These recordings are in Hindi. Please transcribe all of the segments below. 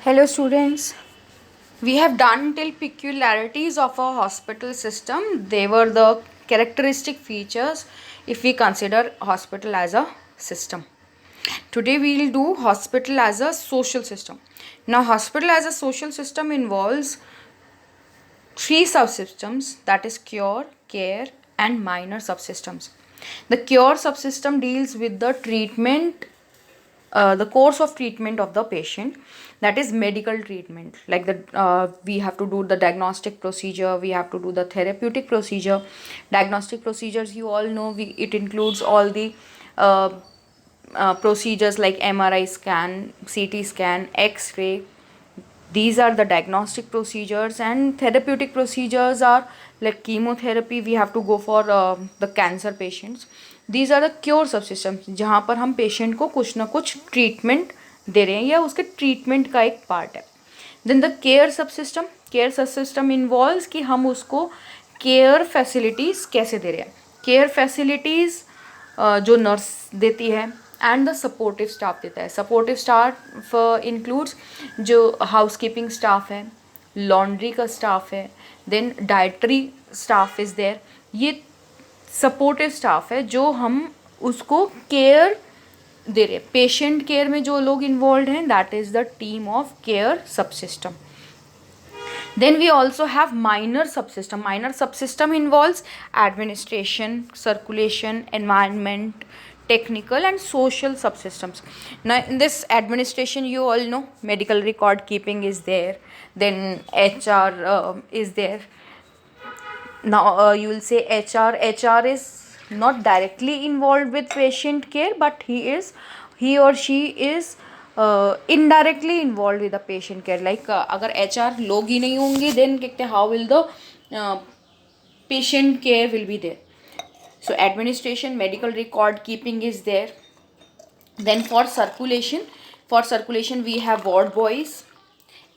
Hello students. We have done till peculiarities of a hospital system. They were the characteristic features if we consider hospital as a system. Today we will do hospital as a social system. Now hospital as a social system involves three subsystems, that is cure, care and minor subsystems. The cure subsystem deals with the treatment, the course of treatment of the patient, that is medical treatment, like we have to do the diagnostic procedure, we have to do the therapeutic procedure. Diagnostic procedures, you all know, it includes all the uh, procedures like MRI scan, CT scan, X-ray. These are the diagnostic procedures. And therapeutic procedures are like chemotherapy, we have to go for the cancer patients. These are the cure subsystems, जहाँ पर हम पेशेंट को कुछ ना कुछ ट्रीटमेंट दे रहे हैं या उसके ट्रीटमेंट का एक पार्ट है. Then the care subsystem involves कि हम उसको केयर फैसिलिटीज़ कैसे दे रहे हैं. केयर फैसिलिटीज़ जो नर्स देती है एंड द सपोर्टिव स्टाफ देता है. सपोर्टिव स्टाफ इंक्लूड्स जो हाउस कीपिंग स्टाफ है, लॉन्ड्री का स्टाफ है, then dietary staff is there. ये सपोर्टिव स्टाफ है जो हम उसको केयर दे रहे हैं. पेशेंट केयर में जो लोग इन्वॉल्व हैं, that is the team of care subsystem. Then we also have minor subsystem. Minor subsystem involves administration, circulation, environment, technical and social subsystems. Now in this administration, you all know medical record keeping is there, then HR is there. Now you will say HR is not directly involved with patient care, but he or she is indirectly involve with the patient care. Like अगर HR लोग ही नहीं होंगे, देन कहते हैं how will the patient care will be there. So administration, medical record keeping is there. Then for circulation we have ward boys.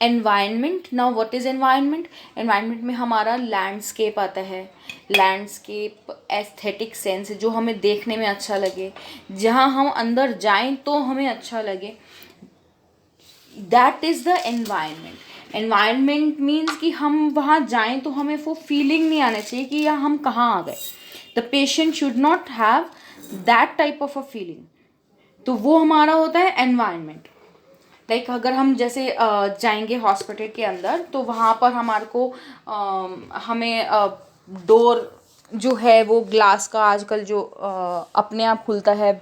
Environment, now what is environment. Environment में हमारा लैंडस्केप आता है. लैंडस्केप एस्थेटिक सेंस, जो हमें देखने में अच्छा लगे, जहाँ हम अंदर जाएं तो हमें अच्छा लगे, that is the environment. Environment means कि हम वहाँ जाएं तो हमें वो फीलिंग नहीं आना चाहिए कि या हम कहाँ आ गए. The patient should not have that type of a feeling. तो वो हमारा होता है एनवायरनमेंट. लाइक अगर हम जैसे जाएंगे हॉस्पिटल के अंदर, तो वहाँ पर हमारे को हमें डोर जो है वो ग्लास का आजकल जो अपने आप खुलता है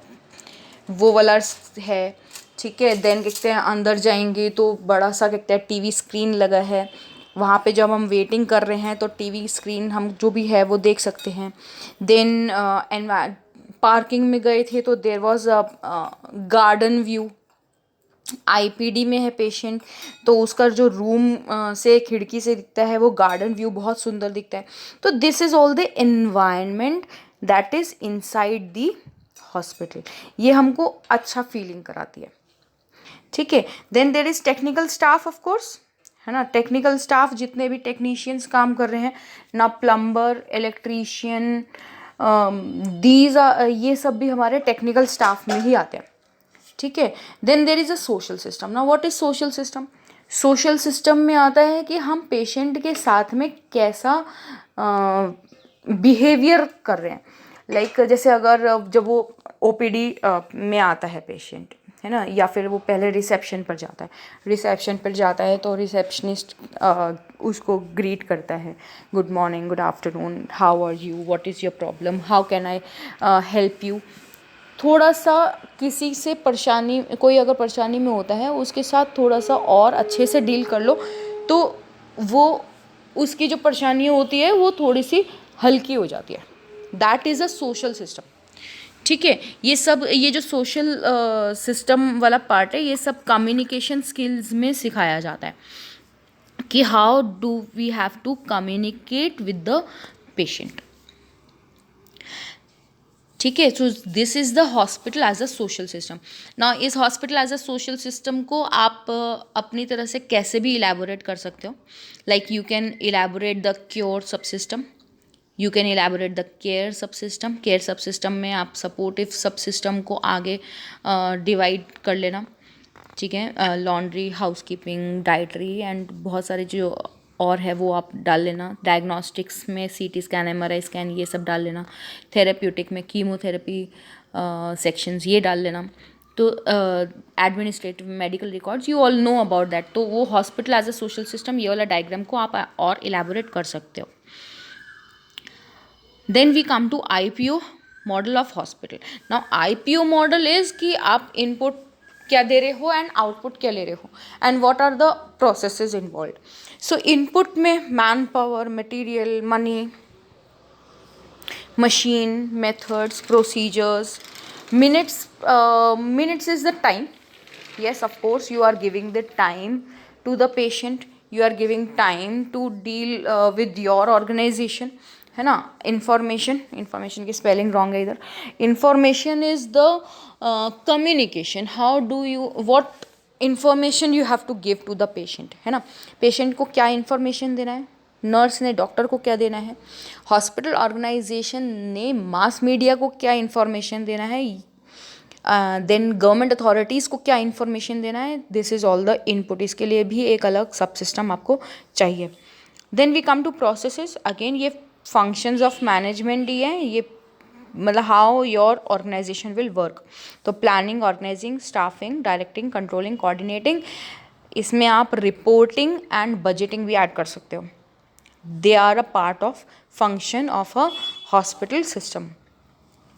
वो वाला है, ठीक है. देन कहते हैं अंदर जाएंगे तो बड़ा सा कहते हैं टीवी स्क्रीन लगा है. वहाँ पे जब हम वेटिंग कर रहे हैं तो टीवी स्क्रीन हम जो भी है वो देख सकते हैं. देन पार्किंग में गए थे तो there was a garden view. IPD में है पेशेंट, तो उसका जो रूम से खिड़की से दिखता है वो गार्डन व्यू बहुत सुंदर दिखता है. तो this is all the environment that is inside the hospital. ये हमको अच्छा फीलिंग कराती है, ठीक है. Then there is technical staff, of course, है ना. टेक्निकल स्टाफ जितने भी टेक्नीशियंस काम कर रहे हैं ना, प्लम्बर, इलेक्ट्रीशियन, ये सब भी हमारे टेक्निकल स्टाफ में ही आते हैं, ठीक है. Then there is a social system. ना what is social system. Social system में आता है कि हम पेशेंट के साथ में कैसा बिहेवियर कर रहे हैं. लाइक जैसे अगर जब वो OPD में आता है पेशेंट, है ना, या फिर वो पहले रिसेप्शन पर जाता है तो रिसेप्शनिस्ट उसको ग्रीट करता है, good morning, good afternoon, how are you, what is your problem, how can I help you. थोड़ा सा किसी से परेशानी, कोई अगर परेशानी में होता है उसके साथ थोड़ा सा और अच्छे से डील कर लो तो वो उसकी जो परेशानी होती है वो थोड़ी सी हल्की हो जाती है. That is a social system, ठीक है. ये जो सोशल सिस्टम वाला पार्ट है, ये सब कम्युनिकेशन स्किल्स में सिखाया जाता है कि how do we have to communicate with the patient, ठीक है. So this is the hospital as a social system. ना इस hospital as a social system को आप अपनी तरह से कैसे भी इलेबोरेट कर सकते हो. Like you can elaborate the cure sub system, you can elaborate the care sub system. Care sub system में आप सपोर्टिव सब सिस्टम को आगे डिवाइड कर लेना. ठीक है। लॉन्ड्री, हाउसकीपिंग, डाइटरी एंड बहुत सारे जो और है वो आप डाल लेना। डायग्नोस्टिक्स में सीटी स्कैन, एमआरआई स्कैन, ये सब डाल लेना। थेरेप्यूटिक में कीमोथेरेपी सेक्शंस ये डाल लेना। तो administrative, medical records, you all know about that. तो वो hospital as a social system, ये वाला डायग्राम को आप और इलेबोरेट कर सकते हो। Then we come to IPO model of hospital. Now IPO model is कि आप इनपुट क्या दे रहे हो एंड आउटपुट क्या ले रहे हो and what are the processes involve. So input में man power, material, money, machine, methods, procedures, minutes is the time. Yes, of course you are giving the time to the patient, you are giving time to deal with your organization, है ना। information की spelling wrong है इधर। information is the communication, how do you, what information you have to give to the patient, है ना। patient को क्या information देना है, नर्स ने डॉक्टर को क्या देना है, हॉस्पिटल ऑर्गेनाइजेशन ने मास मीडिया को क्या इन्फॉर्मेशन देना है, देन गवर्नमेंट अथॉरिटीज़ को क्या इन्फॉर्मेशन देना है। This is all the input. इसके लिए भी एक अलग सब सिस्टम आपको चाहिए। Then we come to processes. Again ये फंक्शंस ऑफ मैनेजमेंट ही है, ये मतलब how your organization will work. तो planning, organizing, staffing, directing, controlling, coordinating, इसमें आप रिपोर्टिंग एंड बजटिंग भी ऐड कर सकते हो। They are a part of function of a hospital system.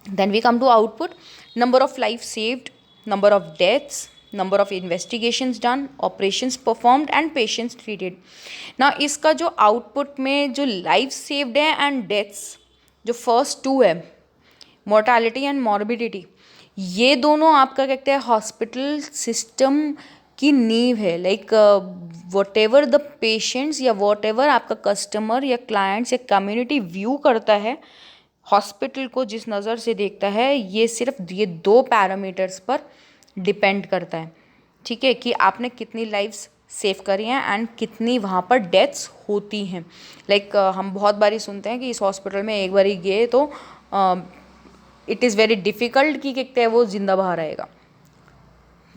Then we come to output. Number of lives saved, number of deaths, number of investigations done, operations performed and patients treated. Now इसका जो output में जो lives saved है and deaths, जो first two है, mortality and morbidity, ये दोनों आपका कहते हैं हॉस्पिटल सिस्टम की नींव है। Like what ever the patients या वट एवर आपका कस्टमर या क्लाइंट्स या कम्युनिटी व्यू करता है हॉस्पिटल को, जिस नज़र से देखता है, ये सिर्फ ये दो पैरामीटर्स पर डिपेंड करता है। ठीक है, कि आपने कितनी लाइव्स सेव करी हैं एंड कितनी वहाँ पर डेथ्स होती हैं। लाइक हम बहुत बारी सुनते हैं कि इस हॉस्पिटल में एक बारी गए तो इट इज़ वेरी डिफ़िकल्ट कि कहते हैं वो जिंदा बाहर आएगा।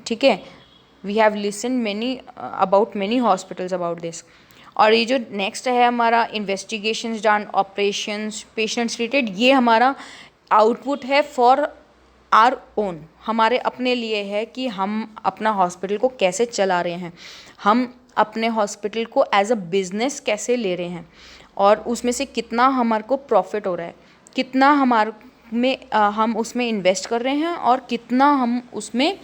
ठीक है, we have listen many about many hospitals about this. और ये जो नेक्स्ट है हमारा investigations done, operations, patients treated, ये हमारा आउटपुट है फॉर आर ओन, हमारे अपने लिए है कि हम अपना हॉस्पिटल को कैसे चला रहे हैं, हम अपने हॉस्पिटल को एज अ बिज़नेस कैसे ले रहे हैं और उसमें से कितना हमारे को प्रॉफिट हो रहा है, कितना हमारे में हम उसमें इन्वेस्ट कर रहे हैं और कितना हम उसमें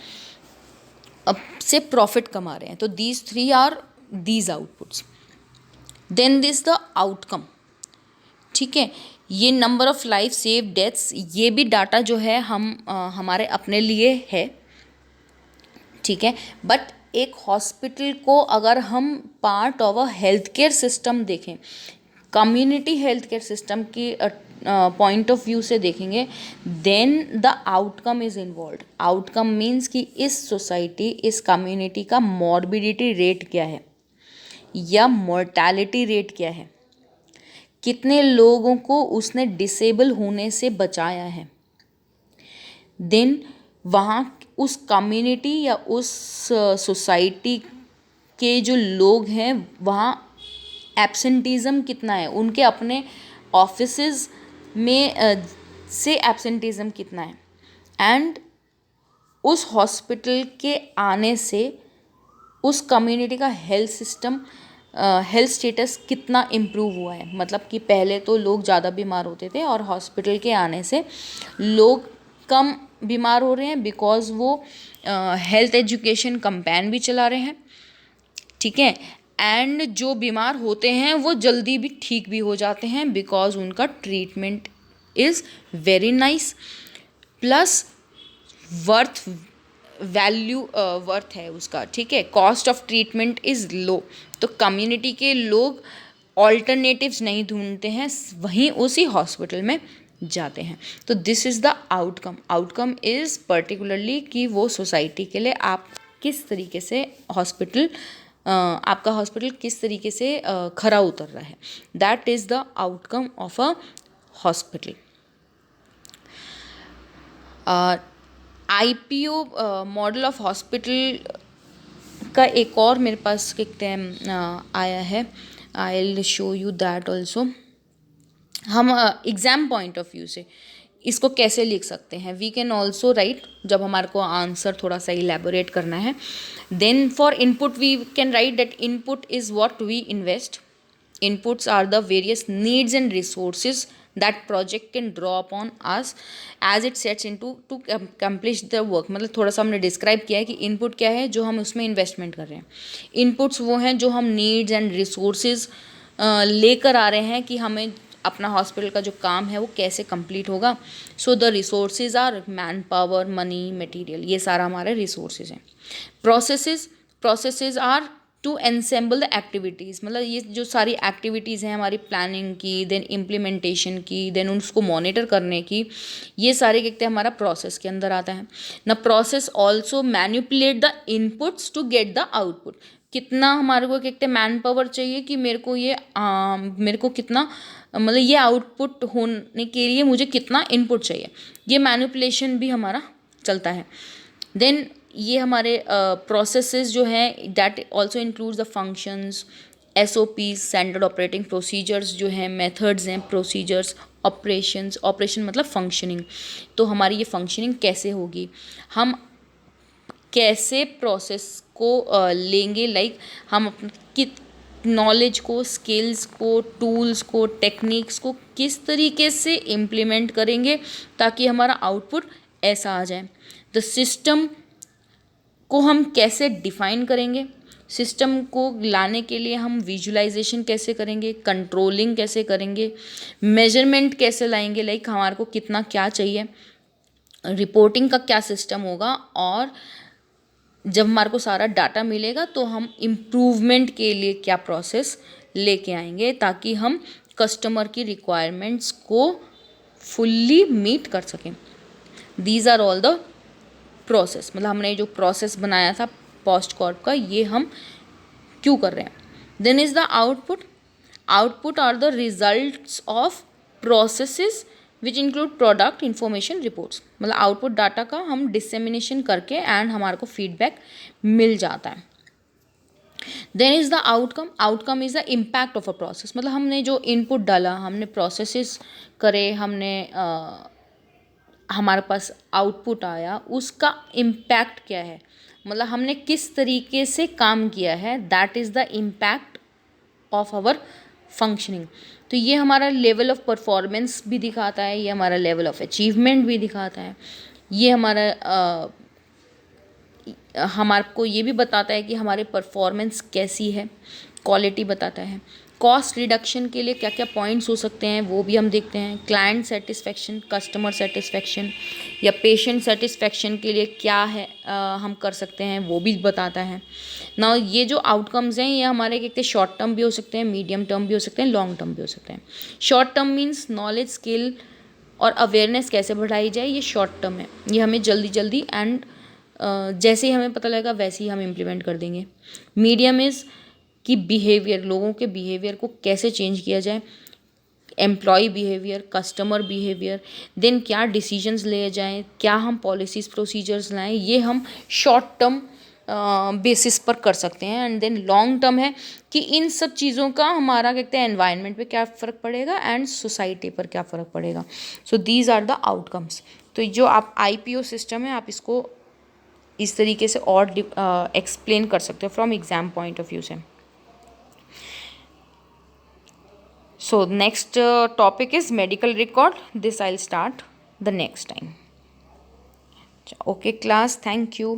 से प्रॉफिट कमा रहे हैं। तो these three are these outputs. Then this the outcome. ठीक है, ये number of life save, deaths, ये भी डाटा जो है हम हमारे अपने लिए है। ठीक है, बट एक हॉस्पिटल को अगर हम part of a health care system देखें, कम्युनिटी हेल्थ केयर सिस्टम की पॉइंट ऑफ व्यू से देखेंगे, then the outcome is involve. Outcome means कि इस सोसाइटी, इस कम्युनिटी का मॉर्बिडिटी रेट क्या है या मोर्टैलिटी रेट क्या है, कितने लोगों को उसने डिसेबल होने से बचाया है। देन वहाँ उस कम्युनिटी या उस सोसाइटी के जो लोग हैं वहाँ एब्सेंटिज़म कितना है, उनके अपने ऑफिसेज में से एब्सेंटिज़म कितना है, एंड उस हॉस्पिटल के आने से उस कम्युनिटी का हेल्थ सिस्टम, हेल्थ स्टेटस कितना इम्प्रूव हुआ है। मतलब कि पहले तो लोग ज़्यादा बीमार होते थे और हॉस्पिटल के आने से लोग कम बीमार हो रहे हैं बिकॉज़ वो हेल्थ एजुकेशन कैंपेन भी चला रहे हैं। ठीक है, एंड जो बीमार होते हैं वो जल्दी भी ठीक भी हो जाते हैं बिकॉज उनका treatment is very nice, plus worth value worth है उसका। ठीक है, cost of treatment is low, तो कम्युनिटी के लोग ऑल्टरनेटिव्स नहीं ढूंढते हैं, वहीं उसी हॉस्पिटल में जाते हैं। तो this is the outcome. Outcome is particularly कि वो सोसाइटी के लिए आप किस तरीके से हॉस्पिटल, आपका हॉस्पिटल किस तरीके से खरा उतर रहा है। That is the outcome of a hospital. IPO model of hospital का एक और मेरे पास आया है, I will show you that also. हम एग्ज़ाम पॉइंट ऑफ व्यू से इसको कैसे लिख सकते हैं, वी कैन ऑल्सो राइट, जब हमारे को आंसर थोड़ा सा इलेबोरेट करना है, then for input we can write that input is what we invest, inputs are the various needs and resources that project can draw upon us as it sets into to accomplish the work। मतलब थोड़ा सा हमने डिस्क्राइब किया है कि इनपुट क्या है, जो हम उसमें इन्वेस्टमेंट कर रहे हैं। इनपुट्स वो हैं जो हम नीड्स एंड रिसोर्सेज लेकर आ रहे हैं कि हमें अपना हॉस्पिटल का जो काम है वो कैसे कंप्लीट होगा। So the resources are manpower, money, material, ये सारा हमारे रिसोर्सेज हैं। Processes are to ensemble the activities, मतलब ये जो सारी एक्टिविटीज़ हैं हमारी प्लानिंग की, देन इम्प्लीमेंटेशन की, देन उसको मॉनिटर करने की, ये सारे क्या कहते हैं हमारा प्रोसेस के अंदर आता है ना। Process also manipulate the inputs to get the output. कितना हमारे को क्या कहते हैं मैन पावर चाहिए कि मेरे को कितना, मतलब ये आउटपुट होने के लिए मुझे कितना इनपुट चाहिए, ये मैनिपुलेशन भी हमारा चलता है। देन ये हमारे प्रोसेसेस जो हैं that also includes the functions, SOPs, standard operating procedures जो हैं, मेथड्स हैं, प्रोसीजर्स, ऑपरेशन मतलब फंक्शनिंग। तो हमारी ये फंक्शनिंग कैसे होगी, हम कैसे प्रोसेस को लेंगे, लाइक हम अपने नॉलेज को, स्किल्स को, टूल्स को, टेक्निक्स को किस तरीके से इम्प्लीमेंट करेंगे ताकि हमारा आउटपुट ऐसा आ जाए। द सिस्टम को हम कैसे डिफ़ाइन करेंगे, सिस्टम को लाने के लिए हम विजुअलाइजेशन कैसे करेंगे, कंट्रोलिंग कैसे करेंगे, मेजरमेंट कैसे लाएंगे, लाइक हमारे को कितना क्या चाहिए, रिपोर्टिंग का क्या सिस्टम होगा, और जब हमारे को सारा डाटा मिलेगा तो हम इम्प्रूवमेंट के लिए क्या प्रोसेस लेके आएंगे ताकि हम कस्टमर की रिक्वायरमेंट्स को फुल्ली मीट कर सकें। These are all the process, मतलब हमने जो प्रोसेस बनाया था पोस्ट कॉर्प का, ये हम क्यों कर रहे हैं। Then is the output are the results of processes which include product information reports, मतलब आउटपुट डाटा का हम डिसेमिनेशन करके एंड हमारे को फीडबैक मिल जाता है। Then is the outcome is the impact of a process, मतलब हमने जो इनपुट डाला, हमने प्रोसेसेस करे, हमने हमारे पास आउटपुट आया, उसका इम्पैक्ट क्या है, मतलब हमने किस तरीके से काम किया है, that is the impact of our functioning. तो ये हमारा लेवल ऑफ परफॉर्मेंस भी दिखाता है, ये हमारा लेवल ऑफ अचीवमेंट भी दिखाता है, ये हमारे को ये भी बताता है कि हमारे परफॉर्मेंस कैसी है, क्वालिटी बताता है। कॉस्ट रिडक्शन के लिए क्या क्या पॉइंट्स हो सकते हैं वो भी हम देखते हैं। क्लाइंट सेटिस्फेक्शन, कस्टमर सेटिस्फेक्शन या पेशेंट सेटिस्फेक्शन के लिए क्या है हम कर सकते हैं वो भी बताता है ना। ये जो आउटकम्स हैं ये हमारे कहते हैं शॉर्ट टर्म भी हो सकते हैं, मीडियम टर्म भी हो सकते हैं, लॉन्ग टर्म भी हो सकते हैं। Short term means knowledge, skill और अवेयरनेस कैसे बढ़ाई जाए, ये शॉर्ट टर्म है, ये हमें जल्दी एंड जैसे ही हमें पता लगेगा वैसे ही हम इम्प्लीमेंट कर देंगे। मीडियम इज़ कि बिहेवियर, लोगों के बिहेवियर को कैसे चेंज किया जाए, employ behaviour, customer behaviour, then क्या डिसीजंस लिए जाएं, क्या हम पॉलिसीज प्रोसीजर्स लाएं, ये हम शॉर्ट टर्म बेसिस पर कर सकते हैं। एंड देन लॉन्ग टर्म है कि इन सब चीज़ों का हमारा कहते हैं एनवायरनमेंट पे क्या फ़र्क पड़ेगा एंड सोसाइटी पर क्या फ़र्क पड़ेगा। So these are the outcomes. तो जो आप IPO सिस्टम है आप इसको इस तरीके से और एक्सप्लेन कर सकते हो from exam point of view से। So next topic is medical record. This I'll start the next time. Okay class, thank you.